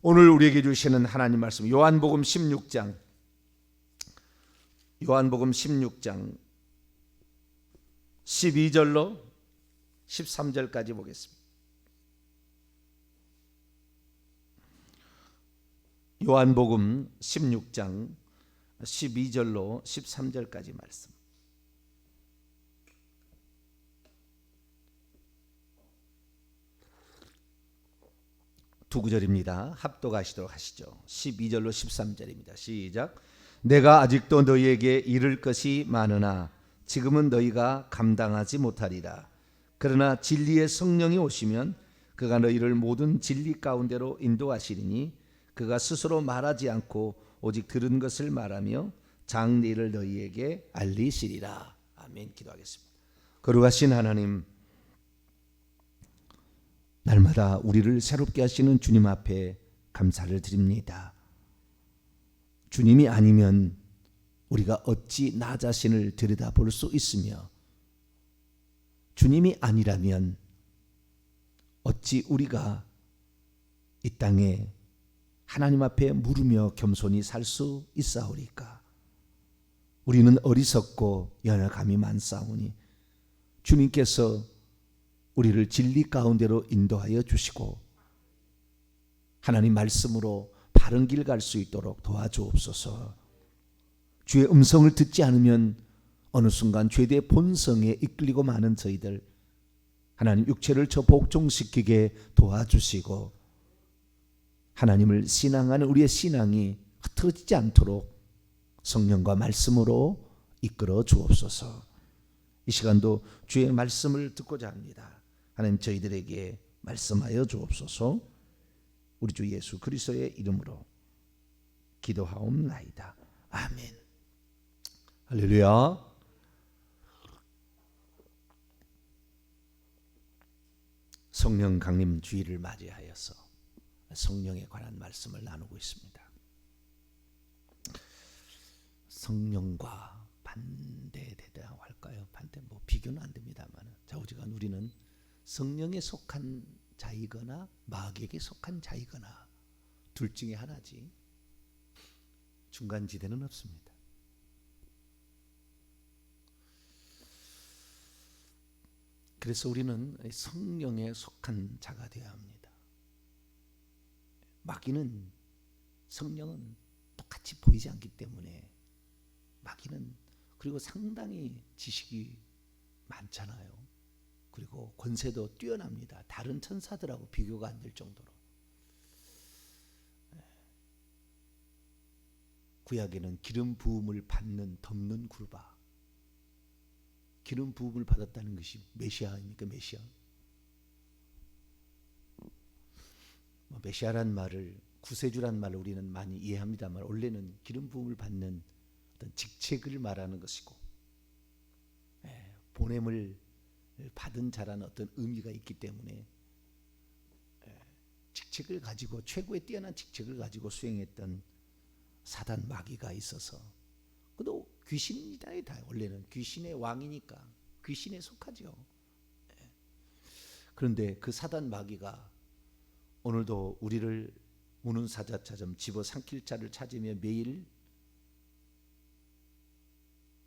오늘 우리에게 주시는 하나님 말씀 요한복음 16장 12절로 13절까지 보겠습니다. 요한복음 16장 12절로 13절까지 말씀. 두 구절입니다. 합독하시도록 하시죠. 12절로 13절입니다. 시작. 내가 아직도 너희에게 이를 것이 많으나 지금은 너희가 감당하지 못하리라. 그러나 진리의 성령이 오시면 그가 너희를 모든 진리 가운데로 인도하시리니 그가 스스로 말하지 않고 오직 들은 것을 말하며 장래를 너희에게 알리시리라. 아멘. 기도하겠습니다. 거룩하신 하나님, 날마다 우리를 새롭게 하시는 주님 앞에 감사를 드립니다. 주님이 아니면 우리가 어찌 나 자신을 들여다볼 수 있으며, 주님이 아니라면 어찌 우리가 이 땅에 하나님 앞에 물으며 겸손히 살 수 있사오리까? 우리는 어리석고 연약함이 많사오니 주님께서 우리를 진리 가운데로 인도하여 주시고 하나님 말씀으로 바른 길 갈 수 있도록 도와주옵소서. 주의 음성을 듣지 않으면 어느 순간 죄의 본성에 이끌리고 마는 저희들, 하나님 육체를 저 복종시키게 도와주시고 하나님을 신앙하는 우리의 신앙이 흐트러지지 않도록 성령과 말씀으로 이끌어 주옵소서. 이 시간도 주의 말씀을 듣고자 합니다. 하나님, 저희들에게 말씀하여 주옵소서. 우리 주 예수 그리스도의 이름으로 기도하옵나이다. 아멘. 할렐루야. 성령 강림 주일을 맞이하여서 성령에 관한 말씀을 나누고 있습니다. 성령과 반대되다고 할까요? 반대 비교는 안 됩니다만, 자오지간 우리는 성령에 속한 자이거나 마귀에게 속한 자이거나 둘 중에 하나지 중간지대는 없습니다. 그래서 우리는 성령에 속한 자가 되어야 합니다. 마귀는 성령은 똑같이 보이지 않기 때문에, 마귀는 그리고 상당히 지식이 많잖아요. 그리고 권세도 뛰어납니다. 다른 천사들하고 비교가 안 될 정도로. 구약에는 기름 부음을 받는 덮는 굴바, 기름 부음을 받았다는 것이 메시아입니까? 메시아. 메시아란 말을, 구세주란 말을 우리는 많이 이해합니다만, 원래는 기름 부음을 받는 어떤 직책을 말하는 것이고, 보냄을 받은 자라는 어떤 의미가 있기 때문에 직책을 가지고, 최고의 뛰어난 직책을 가지고 수행했던 사단 마귀가 있어서, 그도 귀신이다. 원래는 귀신의 왕이니까 귀신에 속하죠. 그런데 그 사단 마귀가 오늘도 우리를 우는 사자처럼 집어삼킬 자를 찾으며 매일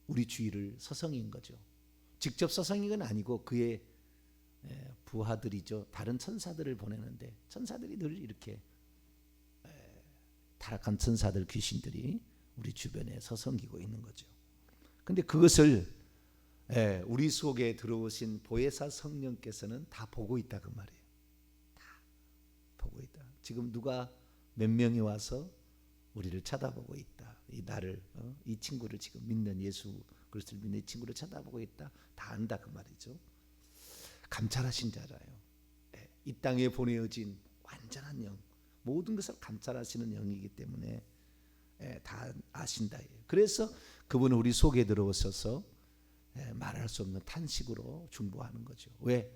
우리 주위를 서성인 거죠. 직접 서성인 건 아니고 그의 부하들이죠. 다른 천사들을 보내는데, 천사들이 늘 이렇게 타락한 천사들, 귀신들이 우리 주변에 서성이고 있는 거죠. 근데 그것을 우리 속에 들어오신 보혜사 성령께서는 다 보고 있다, 그 말이에요. 다 보고 있다. 지금 누가 몇 명이 와서 우리를 쳐다보고 있다. 이 나를, 이 친구를, 지금 믿는 예수 그리스도를 믿는 이 친구를 쳐다보고 있다. 다 안다, 그 말이죠. 감찰하신 자라요. 이 땅에 보내어진 완전한 영, 모든 것을 감찰하시는 영이기 때문에 다 아신다. 그래서 그분은 우리 속에 들어오셔서 말할 수 없는 탄식으로 중보하는 거죠. 왜?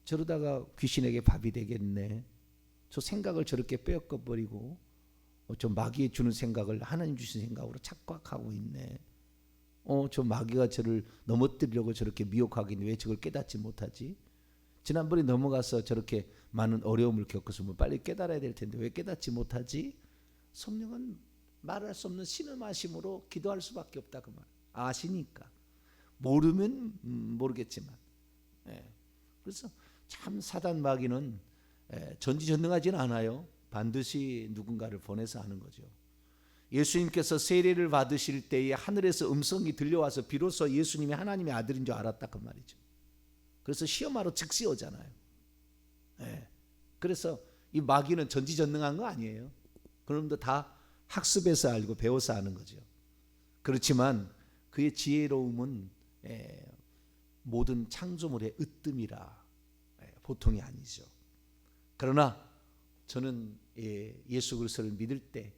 저러다가 귀신에게 밥이 되겠네. 저 생각을 저렇게 빼앗겨버리고 저 마귀에 주는 생각을 하나님 주신 생각으로 착각하고 있네. 저 마귀가 저를 넘어뜨리려고 저렇게 미혹하고 있는데 왜 저걸 깨닫지 못하지? 지난번에 넘어가서 저렇게 많은 어려움을 겪었으면 빨리 깨달아야 될 텐데 왜 깨닫지 못하지? 성령은 말할 수 없는 신음하심으로 기도할 수밖에 없다 그 말. 아시니까. 모르면 모르겠지만. 그래서 참 사단 마귀는 전지전능하지는 않아요. 반드시 누군가를 보내서 하는 거죠. 예수님께서 세례를 받으실 때에 하늘에서 음성이 들려와서 비로소 예수님이 하나님의 아들인 줄 알았다 그 말이죠. 그래서 시험하러 즉시 오잖아요. 그래서 이 마귀는 전지전능한 거 아니에요. 그놈도 다 학습해서 알고 배워서 아는 거죠. 그렇지만 그의 지혜로움은 모든 창조물의 으뜸이라 보통이 아니죠. 그러나 저는 예수 그리스도를 믿을 때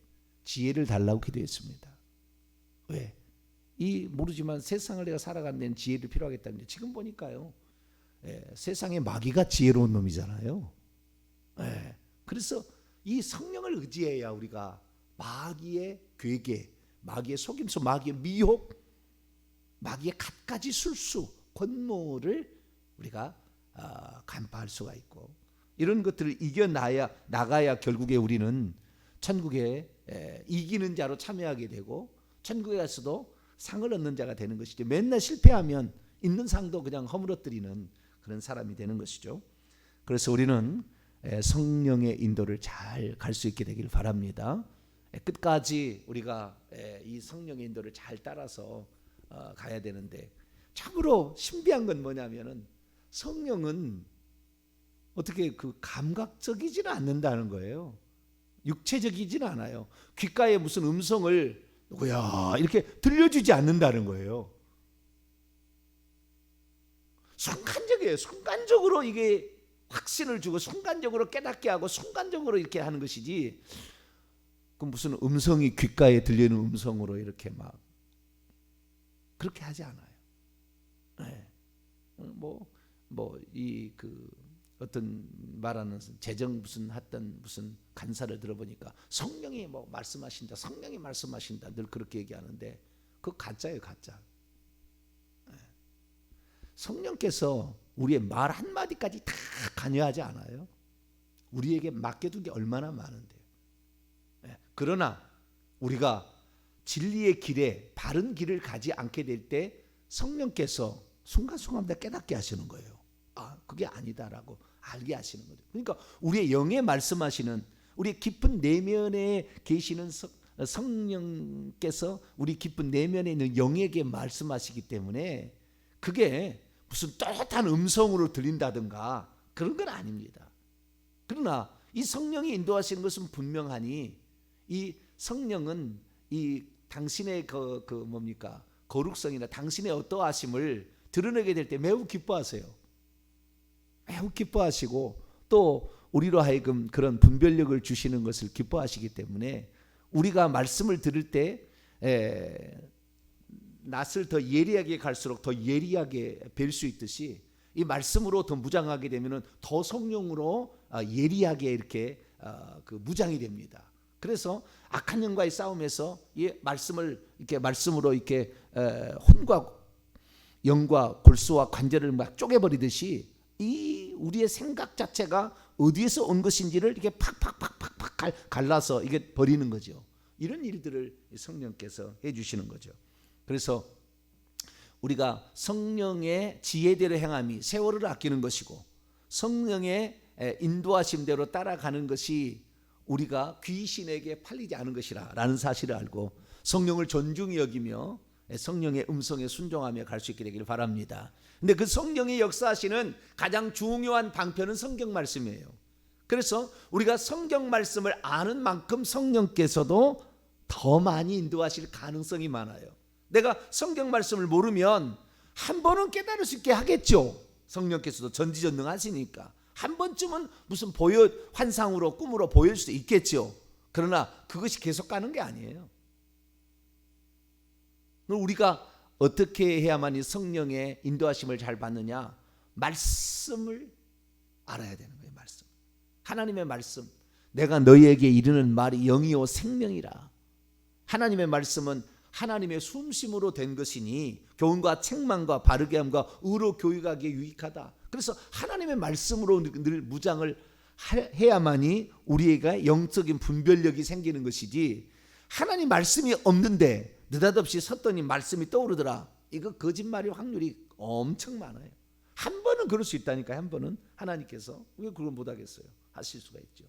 지혜를 달라고 기도했습니다. 왜? 모르지만 세상을 내가 살아가는 데는 지혜를 필요하겠다는데 지금 보니까요. 세상의 마귀가 지혜로운 놈이잖아요. 그래서 이 성령을 의지해야 우리가 마귀의 괴계, 마귀의 속임수, 마귀의 미혹, 마귀의 갖가지 술수, 권모를 우리가 간파할 수가 있고 이런 것들을 나가야 결국에 우리는 천국에 이기는 자로 참여하게 되고 천국에 가서도 상을 얻는 자가 되는 것이죠. 맨날 실패하면 있는 상도 그냥 허물어뜨리는 그런 사람이 되는 것이죠. 그래서 우리는 성령의 인도를 잘 갈 수 있게 되길 바랍니다. 끝까지 우리가 이 성령의 인도를 잘 따라서 가야 되는데 참으로 신비한 건 뭐냐면은 성령은 어떻게 그 감각적이지는 않는다는 거예요. 육체적이지는 않아요. 귓가에 무슨 음성을 야 이렇게 들려주지 않는다는 거예요. 순간적이에요. 순간적으로 이게 확신을 주고 순간적으로 깨닫게 하고 순간적으로 이렇게 하는 것이지 그 무슨 음성이 귓가에 들리는 음성으로 이렇게 막 그렇게 하지 않아요. 어떤 말하는 재정 무슨 했던 무슨 간사를 들어보니까 성령이 뭐 말씀하신다, 성령이 말씀하신다 늘 그렇게 얘기하는데 그거 가짜예요, 가짜. 성령께서 우리의 말 한마디까지 다 관여하지 않아요. 우리에게 맡겨둔 게 얼마나 많은데요. 그러나 우리가 진리의 길에 바른 길을 가지 않게 될 때 성령께서 순간순간마다 깨닫게 하시는 거예요. 그게 아니다라고 알게 하시는 거죠. 그러니까 우리의 영에 말씀하시는 우리 깊은 내면에 계시는 성령께서 우리 깊은 내면에 있는 영에게 말씀하시기 때문에 그게 무슨 또렷한 음성으로 들린다든가 그런 건 아닙니다. 그러나 이 성령이 인도하시는 것은 분명하니 이 성령은 이 당신의 거룩성이나 당신의 어떠하심을 드러내게 될 때 매우 기뻐하세요. 매우 기뻐하시고 또 우리로 하여금 그런 분별력을 주시는 것을 기뻐하시기 때문에 우리가 말씀을 들을 때 낯을 더 예리하게 갈수록 더 예리하게 뵐 수 있듯이 이 말씀으로 더 무장하게 되면은 더 성령으로 예리하게 이렇게 무장이 됩니다. 그래서 악한 영과의 싸움에서 이 말씀을 이렇게 말씀으로 이렇게 혼과 영과 골수와 관절을 막 쪼개버리듯이 이 우리의 생각 자체가 어디에서 온 것인지를 이렇게 팍팍팍팍팍 갈라서 이게 버리는 거죠. 이런 일들을 성령께서 해주시는 거죠. 그래서 우리가 성령의 지혜대로 행함이 세월을 아끼는 것이고 성령의 인도하심대로 따라가는 것이 우리가 귀신에게 팔리지 않은 것이라는 사실을 알고 성령을 존중히 여기며 성령의 음성에 순종하며 갈 수 있게 되기를 바랍니다. 근데 그 성령의 역사하시는 가장 중요한 방편은 성경 말씀이에요. 그래서 우리가 성경 말씀을 아는 만큼 성령께서도 더 많이 인도하실 가능성이 많아요. 내가 성경 말씀을 모르면 한 번은 깨달을 수 있게 하겠죠. 성령께서도 전지전능하시니까 한 번쯤은 무슨 환상으로 꿈으로 보일 수도 있겠죠. 그러나 그것이 계속 가는 게 아니에요. 우리가 어떻게 해야만 이 성령의 인도하심을 잘 받느냐? 말씀을 알아야 되는 거예요. 말씀. 하나님의 말씀. 내가 너희에게 이르는 말이 영이요 생명이라. 하나님의 말씀은 하나님의 숨심으로 된 것이니 교훈과 책망과 바르게 함과 의로 교육하기에 유익하다. 그래서 하나님의 말씀으로 늘 무장을 해야만이 우리가 영적인 분별력이 생기는 것이지, 하나님 말씀이 없는데 느닷없이 섰더니 말씀이 떠오르더라, 이거 거짓말일 확률이 엄청 많아요. 한 번은 그럴 수 있다니까요. 한 번은 하나님께서 왜 그걸 못하겠어요? 하실 수가 있죠.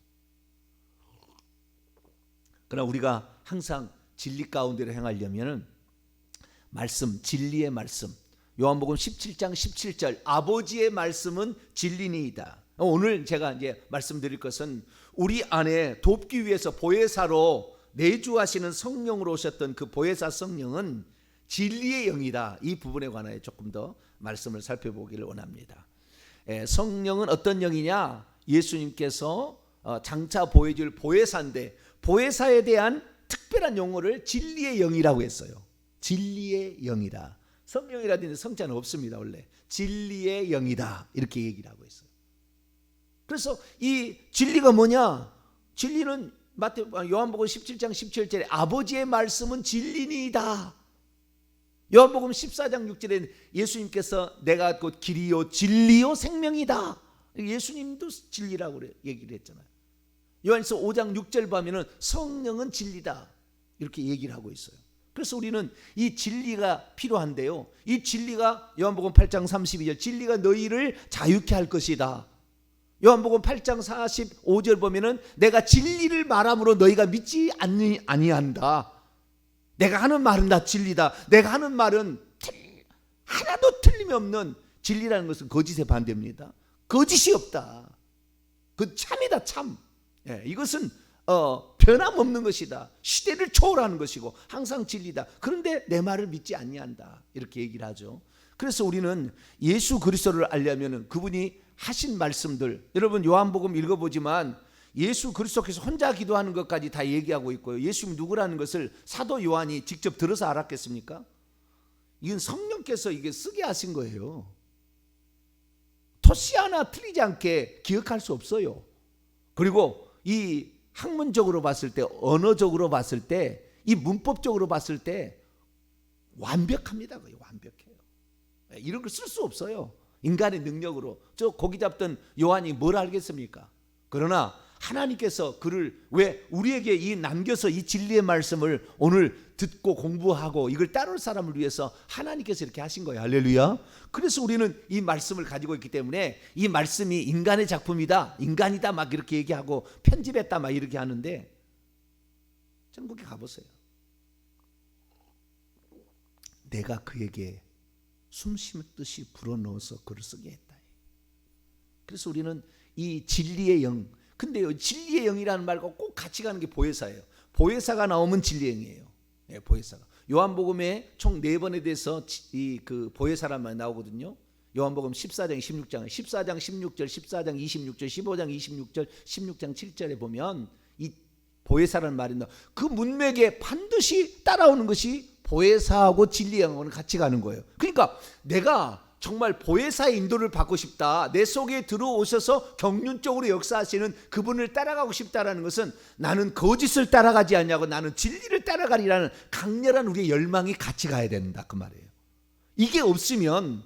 그러나 우리가 항상 진리 가운데로 행하려면 말씀, 진리의 말씀, 요한복음 17장 17절, 아버지의 말씀은 진리니이다. 오늘 제가 이제 말씀드릴 것은 우리 안에 돕기 위해서 보혜사로 내주하시는 성령으로 오셨던 그 보혜사 성령은 진리의 영이다. 이 부분에 관하여 조금 더 말씀을 살펴보기를 원합니다. 성령은 어떤 영이냐? 예수님께서 장차 보여줄 보혜사인데, 보혜사에 대한 특별한 용어를 진리의 영이라고 했어요. 진리의 영이다. 성령이라든지 성자는 없습니다. 원래 진리의 영이다 이렇게 얘기를 하고 있어요. 그래서 이 진리가 뭐냐? 진리는 요한복음 17장 17절에 아버지의 말씀은 진리니이다. 요한복음 14장 6절에 예수님께서 내가 곧 길이요 진리요 생명이다. 예수님도 진리라고 얘기를 했잖아요. 요한일서 5장 6절 보면은 성령은 진리다 이렇게 얘기를 하고 있어요. 그래서 우리는 이 진리가 필요한데요, 이 진리가 요한복음 8장 32절 진리가 너희를 자유케 할 것이다. 요한복음 8장 45절 보면은 내가 진리를 말함으로 너희가 믿지 아니한다. 내가 하는 말은 다 진리다. 내가 하는 말은 하나도 틀림이 없는 진리라는 것은 거짓의 반대입니다. 거짓이 없다. 그 참이다, 참. 이것은 변함없는 것이다. 시대를 초월하는 것이고 항상 진리다. 그런데 내 말을 믿지 아니한다 이렇게 얘기를 하죠. 그래서 우리는 예수 그리스도를 알려면 그분이 하신 말씀들, 여러분 요한복음 읽어보지만 예수 그리스도께서 혼자 기도하는 것까지 다 얘기하고 있고요. 예수님이 누구라는 것을 사도 요한이 직접 들어서 알았겠습니까? 이건 성령께서 이게 쓰게 하신 거예요. 토시 하나 틀리지 않게 기억할 수 없어요. 그리고 이 학문적으로 봤을 때, 언어적으로 봤을 때, 이 문법적으로 봤을 때 완벽합니다. 거의 완벽해요. 이런 걸 쓸 수 없어요. 인간의 능력으로. 저 고기 잡던 요한이 뭘 알겠습니까? 그러나 하나님께서 그를 왜 우리에게 이 남겨서 이 진리의 말씀을 오늘 듣고 공부하고 이걸 따를 사람을 위해서 하나님께서 이렇게 하신 거예요. 할렐루야. 그래서 우리는 이 말씀을 가지고 있기 때문에 이 말씀이 인간의 작품이다, 인간이다 막 이렇게 얘기하고 편집했다 막 이렇게 하는데, 전국에 가보세요. 내가 그에게 숨 쉬듯이 불어넣어서 글을 쓰게 했다. 그래서 우리는 이 진리의 영, 근데요, 진리의 영이라는 말과 꼭 같이 가는 게 보혜사예요. 보혜사가 나오면 진리의 영이에요. 보혜사가. 요한복음에 총 4번에 대해서 그 보혜사란 말이 나오거든요. 요한복음 14장 16장, 14장 16절, 14장 26절, 15장 26절, 16장 7절에 보면 이 보혜사라는 말이 나와요. 그 문맥에 반드시 따라오는 것이 보혜사하고 진리의 영하고는 같이 가는 거예요. 그러니까 내가 정말 보혜사의 인도를 받고 싶다, 내 속에 들어오셔서 경륜적으로 역사하시는 그분을 따라가고 싶다라는 것은 나는 거짓을 따라가지 않냐고 나는 진리를 따라가리라는 강렬한 우리의 열망이 같이 가야 된다 그 말이에요. 이게 없으면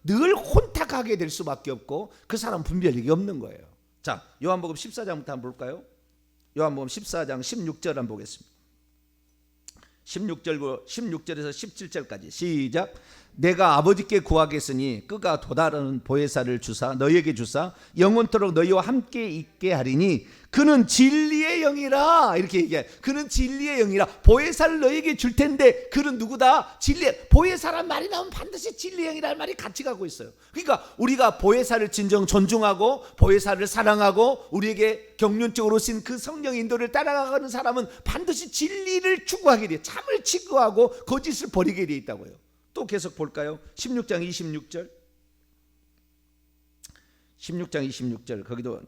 늘 혼탁하게 될 수밖에 없고 그 사람 분별력이 없는 거예요. 자, 요한복음 14장부터 한번 볼까요? 요한복음 14장 16절 한번 보겠습니다. 16절에서 17절까지 시작. 내가 아버지께 구하겠으니 그가 도다른 보혜사를 주사 너희에게 주사 영원토록 너희와 함께 있게 하리니 그는 진리의 영이라. 이렇게 얘기해. 그는 진리의 영이라. 보혜사를 너희에게 줄 텐데 그는 누구다? 진리. 보혜사란 말이 나오면 반드시 진리의 영이라는 말이 같이 가고 있어요. 그러니까 우리가 보혜사를 진정 존중하고 보혜사를 사랑하고 우리에게 경륜적으로 오신 그 성령 인도를 따라가는 사람은 반드시 진리를 추구하게 돼요. 참을 추구하고 거짓을 버리게 돼 있다고요. 또 계속 볼까요? 16장 26절. 16장 26절 거기도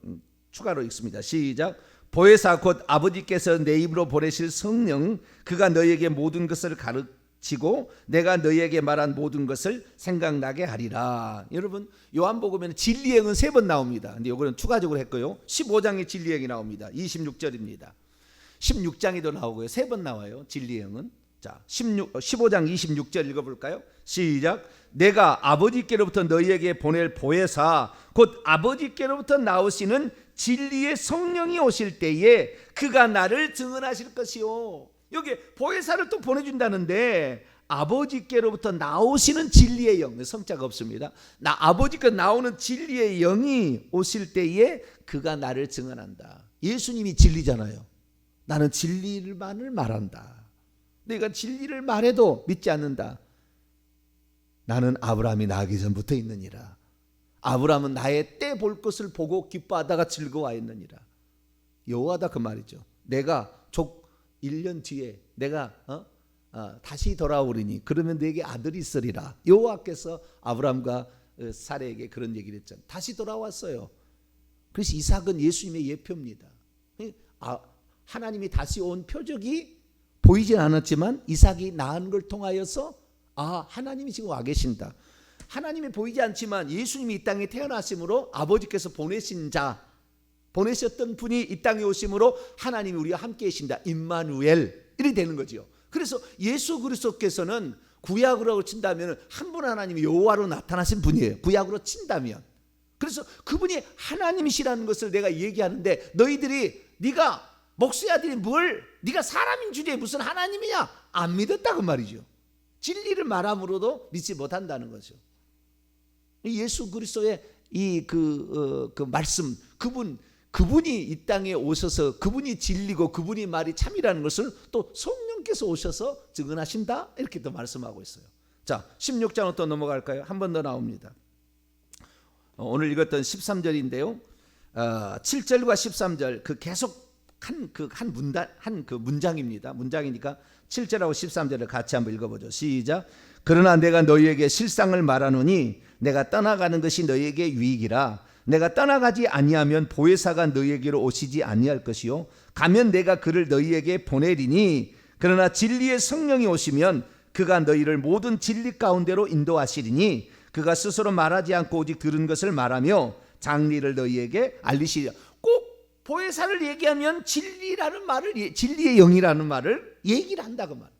추가로 읽습니다. 시작. 보혜사 곧 아버지께서 내 입으로 보내실 성령 그가 너희에게 모든 것을 가르치고 내가 너희에게 말한 모든 것을 생각나게 하리라. 여러분 요한복음에는 진리의 영은 3번 나옵니다. 근데 이거는 추가적으로 했고요. 15장에 진리의 영이 나옵니다. 26절입니다. 16장에도 나오고요. 3번 나와요. 진리의 영은. 자, 15장 26절 읽어볼까요? 시작. 내가 아버지께로부터 너희에게 보낼 보혜사 곧 아버지께로부터 나오시는 진리의 성령이 오실 때에 그가 나를 증언하실 것이요. 여기 보혜사를 또 보내준다는데 아버지께로부터 나오시는 진리의 영, 성자가 없습니다. 아버지께로 나오는 진리의 영이 오실 때에 그가 나를 증언한다. 예수님이 진리잖아요. 나는 진리만을 말한다. 내가 진리를 말해도 믿지 않는다. 나는 아브라함이 나기 전부터 있느니라. 아브라함은 나의 때 볼 것을 보고 기뻐하다가 즐거워하였느니라. 여호와다 그 말이죠. 내가 족 1년 뒤에 내가 다시 돌아오리니 그러면 내게 아들이 있으리라. 여호와께서 아브라함과 사레에게 그런 얘기를 했잖아요. 다시 돌아왔어요. 그래서 이삭은 예수님의 예표입니다. 하나님이 다시 온 표적이 보이진 않았지만 이삭이 낳은 걸 통하여서 하나님이 지금 와 계신다. 하나님이 보이지 않지만 예수님이 이 땅에 태어나심으로 아버지께서 보내셨던 분이 이 땅에 오심으로 하나님이 우리와 함께 계신다. 임마누엘 이렇게 되는 거죠. 그래서 예수 그리스도께서는 구약으로 친다면 한 분 하나님이 여호와로 나타나신 분이에요. 구약으로 친다면. 그래서 그분이 하나님이시라는 것을 내가 얘기하는데 너희들이 네가 목수의 아들이 네가 사람인 주제에 무슨 하나님이냐 안 믿었다 그 말이죠. 진리를 말함으로도 믿지 못한다는 거죠. 예수 그리스도의 그 말씀, 그분이 이 땅에 오셔서 그분이 진리고 그분이 말이 참이라는 것을 또 성령께서 오셔서 증언하신다 이렇게 또 말씀하고 있어요. 자, 16장으로 또 넘어갈까요? 한 번 더 나옵니다. 오늘 읽었던 13절인데요. 7절과 13절 그 계속 한 문장입니다. 문장이니까 7절하고 13절을 같이 한번 읽어보죠. 시작. 그러나 내가 너희에게 실상을 말하노니 내가 떠나가는 것이 너희에게 유익이라. 내가 떠나가지 아니하면 보혜사가 너희에게로 오시지 아니할 것이요 가면 내가 그를 너희에게 보내리니 그러나 진리의 성령이 오시면 그가 너희를 모든 진리 가운데로 인도하시리니 그가 스스로 말하지 않고 오직 들은 것을 말하며 장리를 너희에게 알리시리라. 꼭 보혜사를 얘기하면 진리라는 말을, 진리의 영이라는 말을 얘기를 한다고 말.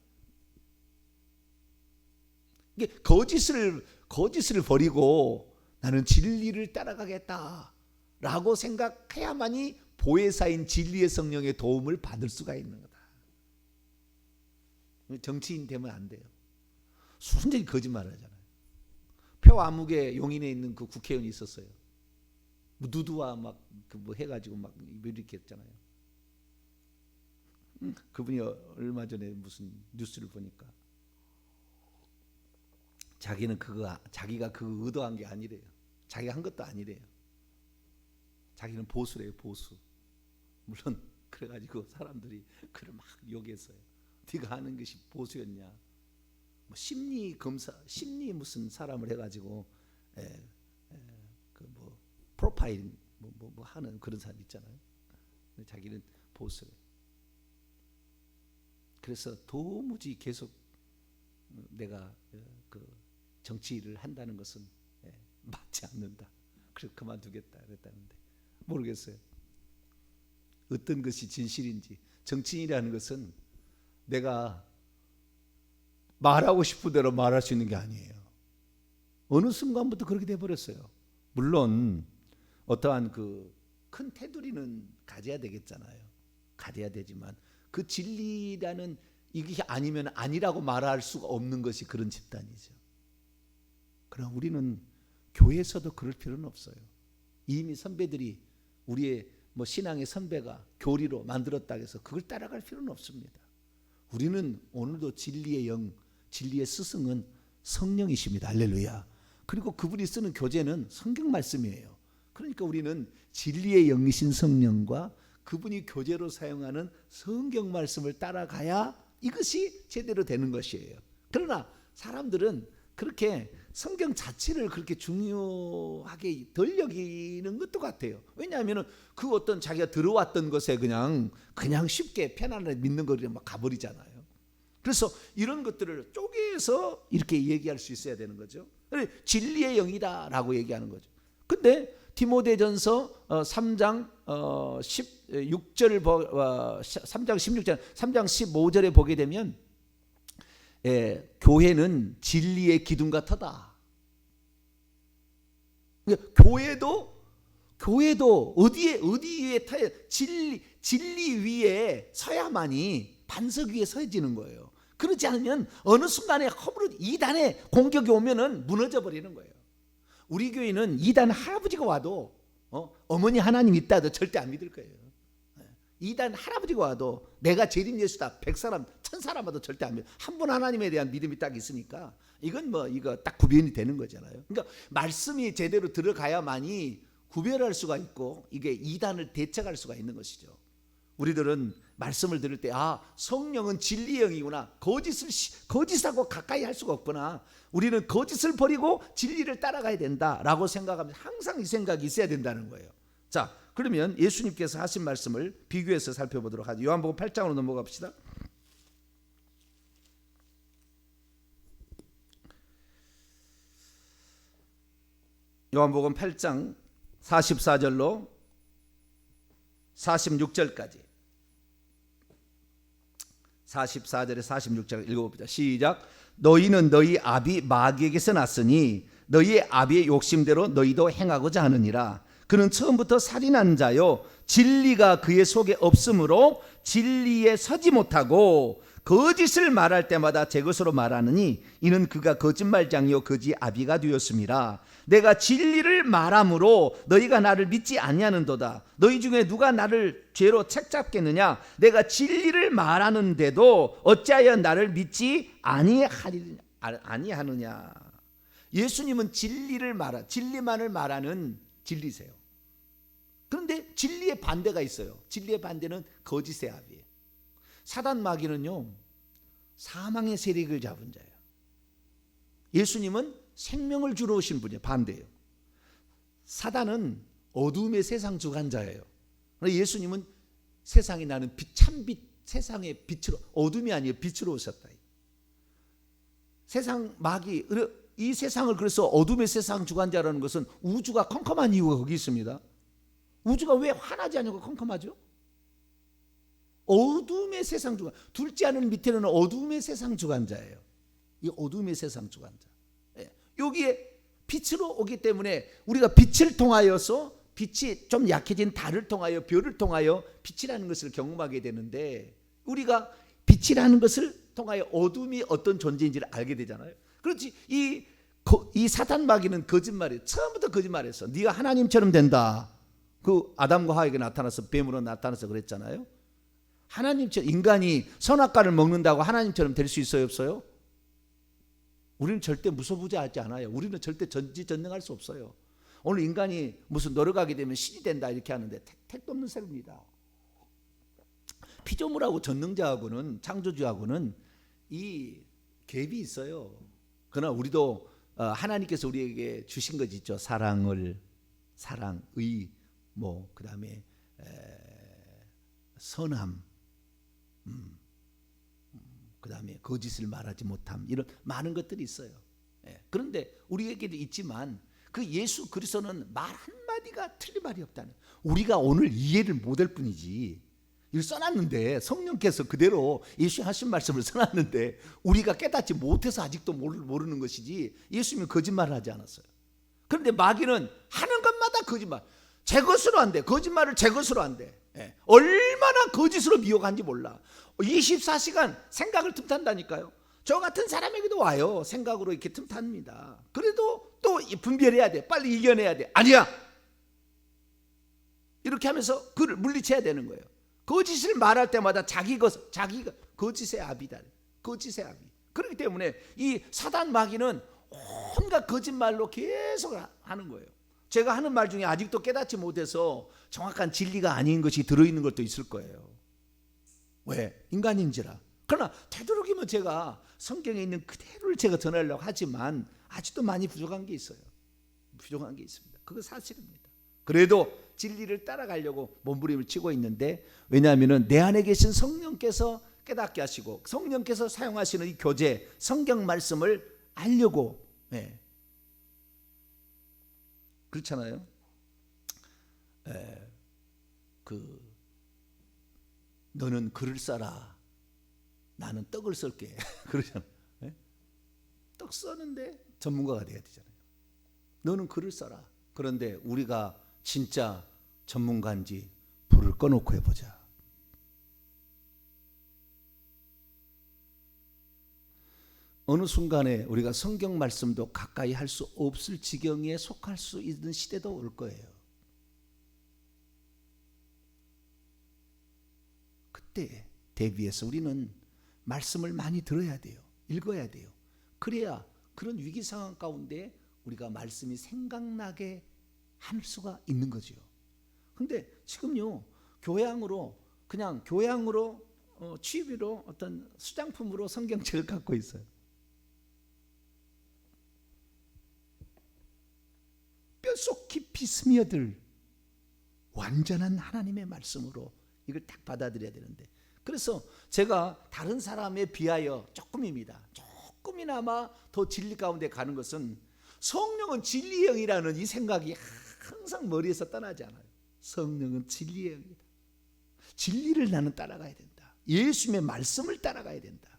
이게 거짓을 버리고 나는 진리를 따라가겠다라고 생각해야만이 보혜사인 진리의 성령의 도움을 받을 수가 있는 거다. 정치인 되면 안 돼요. 순전히 거짓말하잖아요. 표암흑의 용인에 있는 그 국회의원이 있었어요. 누드와 막 그 뭐 해가지고 막 이렇게 했잖아요. 그분이 얼마 전에 무슨 뉴스를 보니까 자기가 그거 의도한 게 아니래요. 자기가 한 것도 아니래요. 자기는 보수래요, 보수. 물론 그래가지고 사람들이 그를 막 욕했어요. 네가 하는 것이 보수였냐? 뭐 심리 검사, 심리 무슨 사람을 해가지고 그 뭐 프로파일링 뭐 하는 그런 사람 있잖아요. 근데 자기는 보수래. 그래서 도무지 계속 내가 그 정치를 한다는 것은 맞지 않는다. 그래서 그만두겠다 그랬다는데 모르겠어요. 어떤 것이 진실인지. 정치인이라는 것은 내가 말하고 싶은 대로 말할 수 있는 게 아니에요. 어느 순간부터 그렇게 돼버렸어요. 물론 어떠한 그 큰 테두리는 가져야 되겠잖아요. 가져야 되지만 그 진리라는 이게 아니면 아니라고 말할 수가 없는 것이 그런 집단이죠. 그러나 우리는 교회에서도 그럴 필요는 없어요. 이미 선배들이 우리의 뭐 신앙의 선배가 교리로 만들었다 해서 그걸 따라갈 필요는 없습니다. 우리는 오늘도 진리의 영, 진리의 스승은 성령이십니다. 할렐루야. 그리고 그분이 쓰는 교재는 성경 말씀이에요. 그러니까 우리는 진리의 영이신 성령과 그분이 교재로 사용하는 성경 말씀을 따라가야 이것이 제대로 되는 것이에요. 그러나 사람들은 그렇게 성경 자체를 그렇게 중요하게 덜 여기는 것도 같아요. 왜냐하면 그 어떤 자기가 들어왔던 것에 그냥 쉽게 편안하게 믿는 거를 막 가버리잖아요. 그래서 이런 것들을 쪼개서 이렇게 얘기할 수 있어야 되는 거죠. 진리의 영이다라고 얘기하는 거죠. 근데 디모데전서 3장 16절 3장 15절에 보게 되면 교회는 진리의 기둥과 터다. 교회도 어디에 타야 진리 위에 서야만이 반석 위에 서지는 거예요. 그렇지 않으면 어느 순간에 이단의 공격이 오면은 무너져 버리는 거예요. 우리 교회는 이단 할아버지가 와도 어머니 하나님 있다 해도 절대 안 믿을 거예요. 이단 할아버지가 와도 내가 재림 예수다 100사람 1000사람 와도 절대 안 믿어. 한 분 하나님에 대한 믿음이 딱 있으니까 이건 이거 딱 구별이 되는 거잖아요. 그러니까 말씀이 제대로 들어가야만이 구별할 수가 있고 이게 이단을 대적할 수가 있는 것이죠. 우리들은 말씀을 들을 때 성령은 진리의 영이구나. 거짓하고 가까이 할 수가 없구나. 우리는 거짓을 버리고 진리를 따라가야 된다라고 생각하면 항상 이 생각이 있어야 된다는 거예요. 자, 그러면 예수님께서 하신 말씀을 비교해서 살펴보도록 하죠. 요한복음 8장으로 넘어가 봅시다. 요한복음 8장 44절로 46절까지 44절에 46절 읽어봅니다. 시작. 너희는 너희 아비 마귀에게서 났으니 너희의 아비의 욕심대로 너희도 행하고자 하느니라. 그는 처음부터 살인한 자요 진리가 그의 속에 없으므로 진리에 서지 못하고 거짓을 말할 때마다 제 것으로 말하느니 이는 그가 거짓말장이요 거짓 아비가 되었습니다. 내가 진리를 말함으로 너희가 나를 믿지 아니하는도다. 너희 중에 누가 나를 죄로 책잡겠느냐? 내가 진리를 말하는데도 어찌하여 나를 믿지 아니하느냐? 예수님은 진리만을 말하는 진리세요. 그런데 진리의 반대가 있어요. 진리의 반대는 거짓의 아비예요. 사단 마귀는요 사망의 세력을 잡은 자예요. 예수님은 생명을 주러 오신 분이에요. 반대예요. 사단은 어둠의 세상 주관자예요. 예수님은 세상에 나는 참빛, 세상의 빛으로, 어둠이 아니에요. 빛으로 오셨다. 세상 마귀, 이 세상을 그래서 어둠의 세상 주관자라는 것은 우주가 컴컴한 이유가 거기 있습니다. 우주가 왜 환하지 않냐고 컴컴하죠? 어둠의 세상 주관, 둘째 하늘 밑에는 어둠의 세상 주관자예요. 이 어둠의 세상 주관자. 여기에 빛으로 오기 때문에 우리가 빛을 통하여서 빛이 좀 약해진 달을 통하여 별을 통하여 빛이라는 것을 경험하게 되는데 우리가 빛이라는 것을 통하여 어둠이 어떤 존재인지를 알게 되잖아요. 그렇지 이 사탄 마귀는 거짓말이에요. 처음부터 거짓말했어. 네가 하나님처럼 된다. 그 아담과 하와에게 나타나서 뱀으로 나타나서 그랬잖아요. 하나님처럼 인간이 선악과를 먹는다고 하나님처럼 될 수 있어요, 없어요? 우리는 절대 무소부재하지 않아요. 우리는 절대 전지전능할 수 없어요. 오늘 인간이 무슨 노력하게 되면 신이 된다 이렇게 하는데 택도 없는 소리입니다. 피조물하고 전능자하고는 창조주하고는 이 갭이 있어요. 그러나 우리도 하나님께서 우리에게 주신 것이 있죠. 사랑, 의, 그다음에 선함, 그다음에 거짓을 말하지 못함, 이런 많은 것들이 있어요. 그런데 우리에게도 있지만 그 예수 그리스도는 말 한마디가 틀린 말이 없다는, 우리가 오늘 이해를 못할 뿐이지 이걸 써놨는데 성령께서 그대로 예수 하신 말씀을 써놨는데 우리가 깨닫지 못해서 아직도 모르는 것이지 예수님은 거짓말을 하지 않았어요. 그런데 마귀는 하는 것마다 거짓말, 제 것으로 한대. 거짓말을 제 것으로 한대. 얼마나 거짓으로 미혹한지 몰라. 24시간 생각을 틈탄다니까요. 저 같은 사람에게도 와요. 생각으로 이렇게 틈탑니다. 그래도 또 분별해야 돼. 빨리 이겨내야 돼. 아니야, 이렇게 하면서 그를 물리쳐야 되는 거예요. 거짓을 말할 때마다 자기가 거짓의 아비다. 거짓의 아비. 그렇기 때문에 이 사단 마귀는 온갖 거짓말로 계속 하는 거예요. 제가 하는 말 중에 아직도 깨닫지 못해서 정확한 진리가 아닌 것이 들어있는 것도 있을 거예요. 왜? 인간인지라. 그러나 되도록이면 제가 성경에 있는 그대로를 제가 전하려고 하지만 아직도 많이 부족한 게 있어요. 부족한 게 있습니다. 그거 사실입니다. 그래도 진리를 따라가려고 몸부림을 치고 있는데, 왜냐하면 내 안에 계신 성령께서 깨닫게 하시고 성령께서 사용하시는 이 교재 성경 말씀을 알려고. 그렇잖아요. 너는 글을 써라, 나는 떡을 썰게. 그러잖아요. 쓰는데 전문가가 돼야 되잖아요. 너는 글을 써라. 그런데 우리가 진짜 전문가인지 불을 꺼놓고 해보자. 어느 순간에 우리가 성경 말씀도 가까이 할 수 없을 지경에 속할 수 있는 시대도 올 거예요. 그때 대비해서 우리는 말씀을 많이 들어야 돼요. 읽어야 돼요. 그래야 그런 위기 상황 가운데 우리가 말씀이 생각나게 할 수가 있는 거죠. 근데 지금요, 교양으로 취미로 어떤 수장품으로 성경책을 갖고 있어요. 뼛속 깊이 스며들 완전한 하나님의 말씀으로 이걸 딱 받아들여야 되는데, 그래서 제가 다른 사람에 비하여 조금이나마 더 진리 가운데 가는 것은 성령은 진리의 영이라는 이 생각이 항상 머리에서 떠나지 않아요. 성령은 진리의 영이다. 진리를 나는 따라가야 된다. 예수님의 말씀을 따라가야 된다.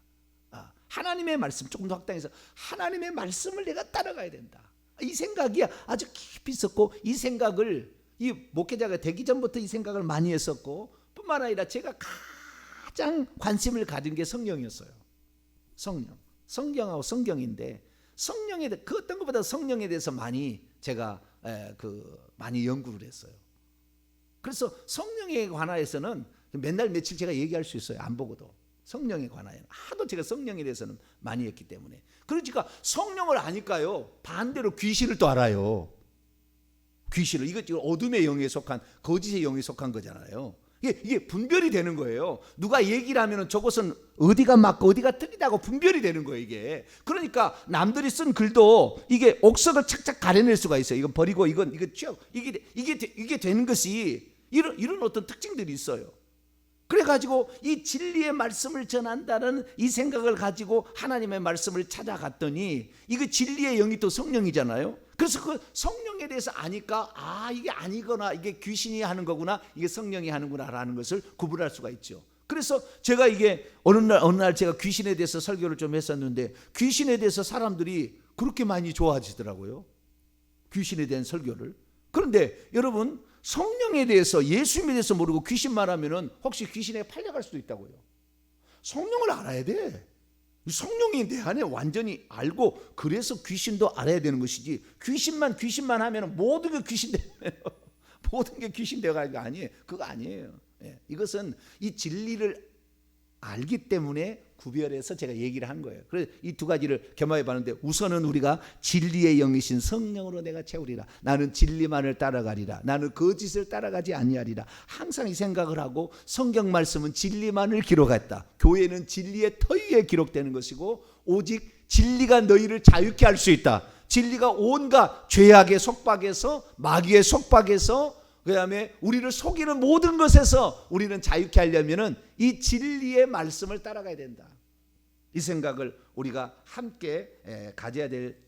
하나님의 말씀, 조금 더 확장해서 하나님의 말씀을 내가 따라가야 된다. 이 생각이 아주 깊이 있었고, 이 생각을 이 목회자가 되기 전부터 이 생각을 많이 했었고, 뿐만 아니라 제가 가장 관심을 가진 게 성령이었어요. 성경하고 성경인데, 성령에 대해 그 어떤 것보다 성령에 대해서 많이 제가 많이 연구를 했어요. 그래서 성령에 관하여서는 맨날 며칠 제가 얘기할 수 있어요. 안 보고도. 성령에 관하여 하도 제가 성령에 대해서는 많이 했기 때문에. 그러니까 성령을 아니까요, 반대로 귀신을 또 알아요. 귀신을, 이거 지금 어둠의 영에 속한, 거짓의 영에 속한 거잖아요. 이게 분별이 되는 거예요. 누가 얘기를 하면은 저것은 어디가 맞고 어디가 틀리다고 분별이 되는 거예요, 이게. 그러니까 남들이 쓴 글도 이게 옥석을 착착 가려낼 수가 있어요. 이건 버리고 이거 취하고 이게 되는 것이 이런 어떤 특징들이 있어요. 그래가지고 이 진리의 말씀을 전한다는 이 생각을 가지고 하나님의 말씀을 찾아갔더니, 이거 진리의 영이 또 성령이잖아요. 그래서 그 성령에 대해서 아니까 이게 아니거나 이게 귀신이 하는 거구나, 이게 성령이 하는구나 라는 것을 구분할 수가 있죠. 그래서 제가 이게 어느 날 제가 귀신에 대해서 설교를 좀 했었는데, 귀신에 대해서 사람들이 그렇게 많이 좋아하시더라고요. 귀신에 대한 설교를. 그런데 여러분, 성령에 대해서, 예수님에 대해서 모르고 귀신만 하면은 혹시 귀신에 팔려갈 수도 있다고요. 성령을 알아야 돼. 성령이 내 안에 완전히 알고, 그래서 귀신도 알아야 되는 것이지, 귀신만 하면 모든 게 귀신 되요. 모든 게 귀신 되가 아니에요. 그거 아니에요. 이것은 이 진리를 알기 때문에 구별해서 제가 얘기를 한 거예요. 그래서 이 두 가지를 겸하여 봤는데, 우선은 우리가 진리의 영이신 성령으로 내가 채우리라. 나는 진리만을 따라가리라. 나는 거짓을 따라가지 아니하리라. 항상 이 생각을 하고, 성경 말씀은 진리만을 기록했다. 교회는 진리의 터위에 기록되는 것이고, 오직 진리가 너희를 자유케 할 수 있다. 진리가 온갖 죄악의 속박에서, 마귀의 속박에서, 그 다음에 우리를 속이는 모든 것에서 우리는 자유케 하려면은 이 진리의 말씀을 따라가야 된다. 이 생각을 우리가 함께 가져야 될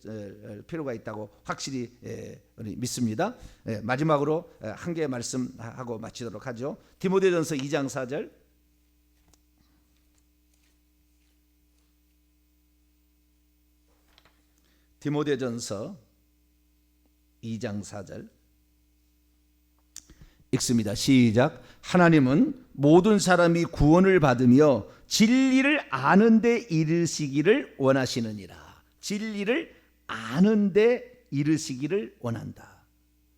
필요가 있다고 확실히 믿습니다. 마지막으로 한 개의 말씀하고 마치도록 하죠. 디모데전서 2장 4절. 디모데전서 2장 4절 읽습니다. 시작. 하나님은 모든 사람이 구원을 받으며 진리를 아는 데 이르시기를 원하시느니라. 진리를 아는 데 이르시기를 원한다.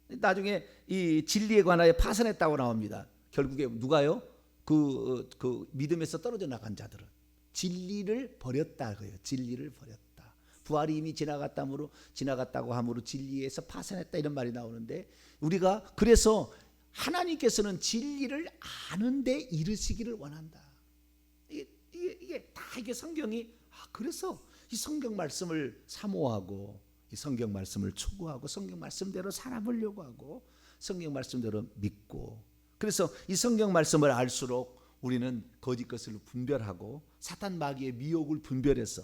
나중에 이 진리에 관하여 파선했다고 나옵니다. 결국에 누가요? 그 믿음에서 떨어져 나간 자들은 진리를 버렸다고요. 진리를 버렸다. 부활이 이미 지나갔다고 함으로 진리에서 파선했다, 이런 말이 나오는데, 우리가 그래서 하나님께서는 진리를 아는 데 이르시기를 원한다. 이게 다 이게 성경이, 그래서 이 성경 말씀을 사모하고, 이 성경 말씀을 추구하고, 성경 말씀대로 살아보려고 하고, 성경 말씀대로 믿고, 그래서 이 성경 말씀을 알수록 우리는 거짓 것을 분별하고, 사탄 마귀의 미혹을 분별해서,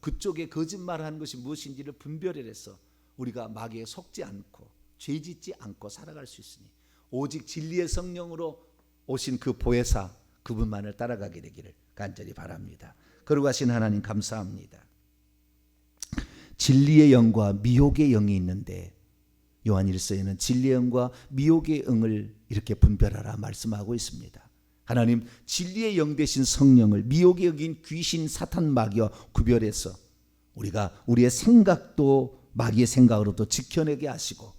그쪽에 거짓말하는 것이 무엇인지를 분별해서 우리가 마귀에 속지 않고 죄짓지 않고 살아갈 수 있으니, 오직 진리의 성령으로 오신 그 보혜사, 그분만을 따라가게 되기를 간절히 바랍니다. 거룩하신 하나님, 감사합니다. 진리의 영과 미혹의 영이 있는데 요한일서에는 진리의 영과 미혹의 영을 이렇게 분별하라 말씀하고 있습니다. 하나님 진리의 영 되신 성령을 미혹의 영인 귀신 사탄 마귀와 구별해서 우리가 우리의 생각도 마귀의 생각으로부터 지켜내게 하시고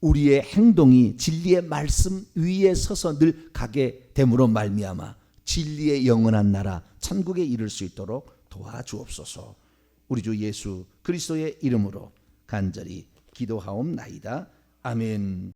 우리의 행동이 진리의 말씀 위에 서서 늘 가게 됨으로 말미암아 진리의 영원한 나라 천국에 이를 수 있도록 도와주옵소서. 우리 주 예수 그리스도의 이름으로 간절히 기도하옵나이다. 아멘.